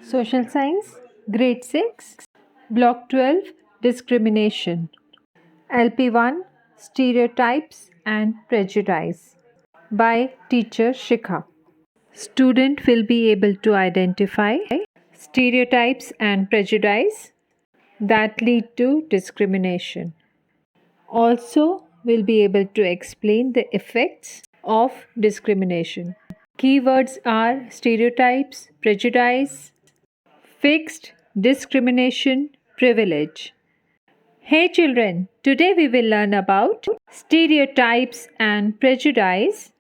Social Science, Grade 6, Block 12, Discrimination. LP1, Stereotypes and Prejudice by Teacher Shikha. Student will be able to identify stereotypes and prejudice that lead to discrimination. Also, will be able to explain the effects of discrimination. Keywords are stereotypes, prejudice, fixed, discrimination, privilege. Hey children, today we will learn about stereotypes and prejudice.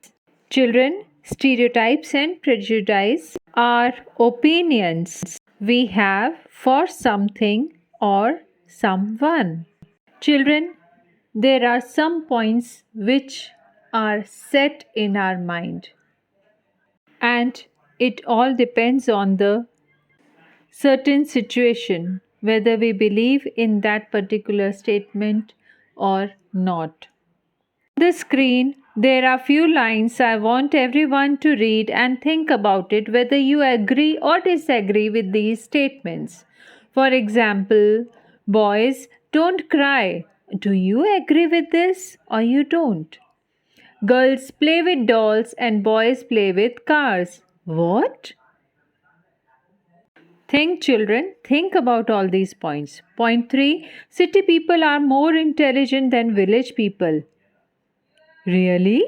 Children, stereotypes and prejudice are opinions we have for something or someone. Children, there are some points which are set in our mind, and it all depends on the certain situation whether we believe in that particular statement or not. On the screen, there are few lines I want everyone to read and think about it whether you agree or disagree with these statements. For example, boys don't cry. Do you agree with this or you don't? Girls play with dolls and boys play with cars. What? Think, children, think about all these points. Point 3, city people are more intelligent than village people. Really?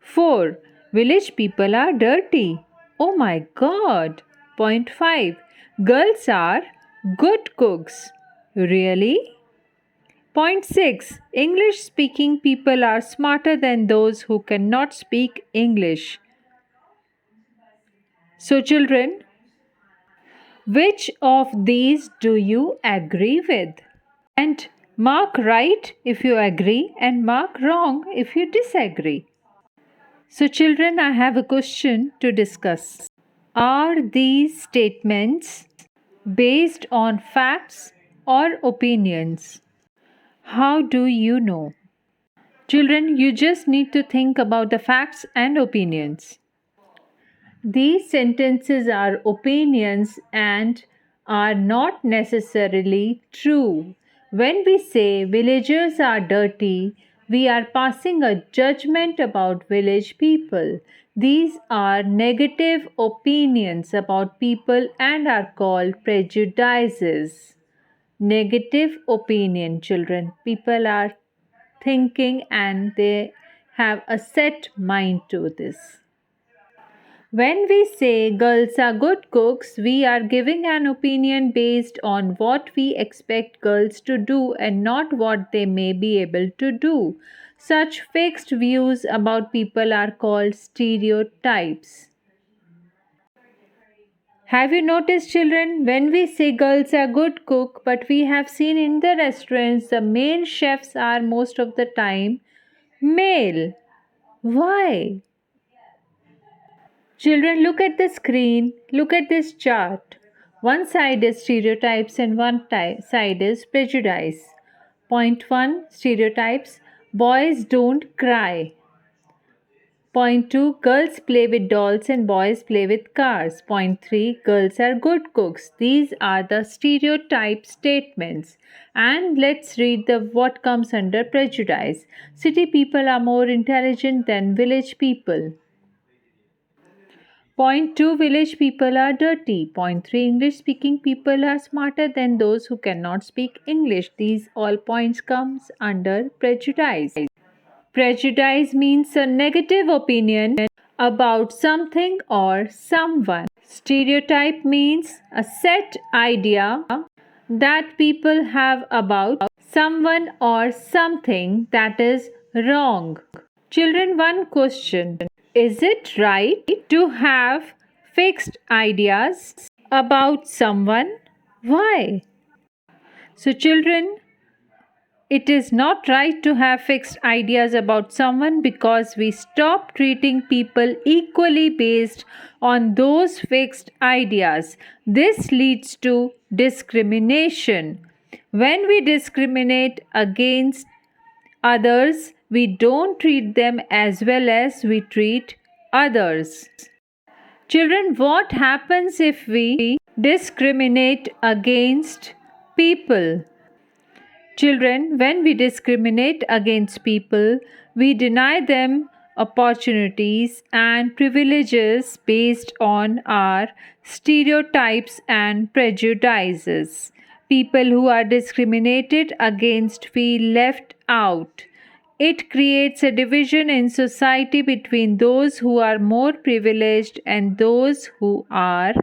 4, village people are dirty. Oh my god. Point 5, girls are good cooks. Really? Point 6, English speaking people are smarter than those who cannot speak English. So, children, which of these do you agree with? And mark right if you agree and mark wrong if you disagree. So, children, I have a question to discuss. Are these statements based on facts or opinions? How do you know? Children, you just need to think about the facts and opinions. These sentences are opinions and are not necessarily true. When we say villagers are dirty, we are passing a judgment about village people. These are negative opinions about people and are called prejudices. Negative opinion, children. People are thinking and they have a set mind to this. When we say girls are good cooks, we are giving an opinion based on what we expect girls to do and not what they may be able to do. Such fixed views about people are called stereotypes. Have you noticed, children, when we say girls are good cook, but we have seen in the restaurants the main chefs are most of the time male. Why? Children, look at the screen, look at this chart. One side is stereotypes and one side is prejudice. Point 1, stereotypes. Boys don't cry. Point 2, girls play with dolls and boys play with cars. Point 3, girls are good cooks. These are the stereotype statements. And let's read the what comes under prejudice. City people are more intelligent than village people. Point 2, village people are dirty. Point 3, English speaking people are smarter than those who cannot speak English. These all points comes under prejudice. Prejudice means a negative opinion about something or someone. Stereotype means a set idea that people have about someone or something that is wrong. Children, one question. Is it right to have fixed ideas about someone? Why? So, children, it is not right to have fixed ideas about someone because we stop treating people equally based on those fixed ideas. This leads to discrimination. When we discriminate against others, we don't treat them as well as we treat others. Children, what happens if we Discriminate against people. Children, when we discriminate against people, we deny them opportunities and privileges based on our stereotypes and prejudices. People who are discriminated against feel left out. It creates a division in society between those who are more privileged and those who are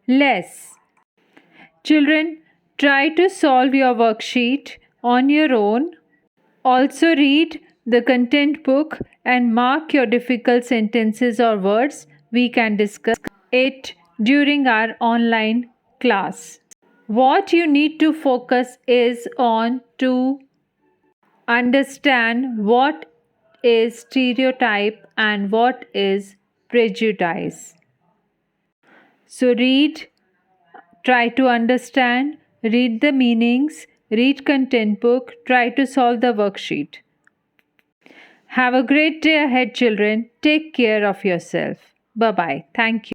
less. Children, try to solve your worksheet on your own. Also, read the content book and mark your difficult sentences or words. We can discuss it during our online class. What you need to focus is on to understand what is stereotype and what is prejudice. So, read, try to understand, read the meanings, read content book, try to solve the worksheet. Have a great day ahead, children. Take care of yourself. Bye bye. Thank you.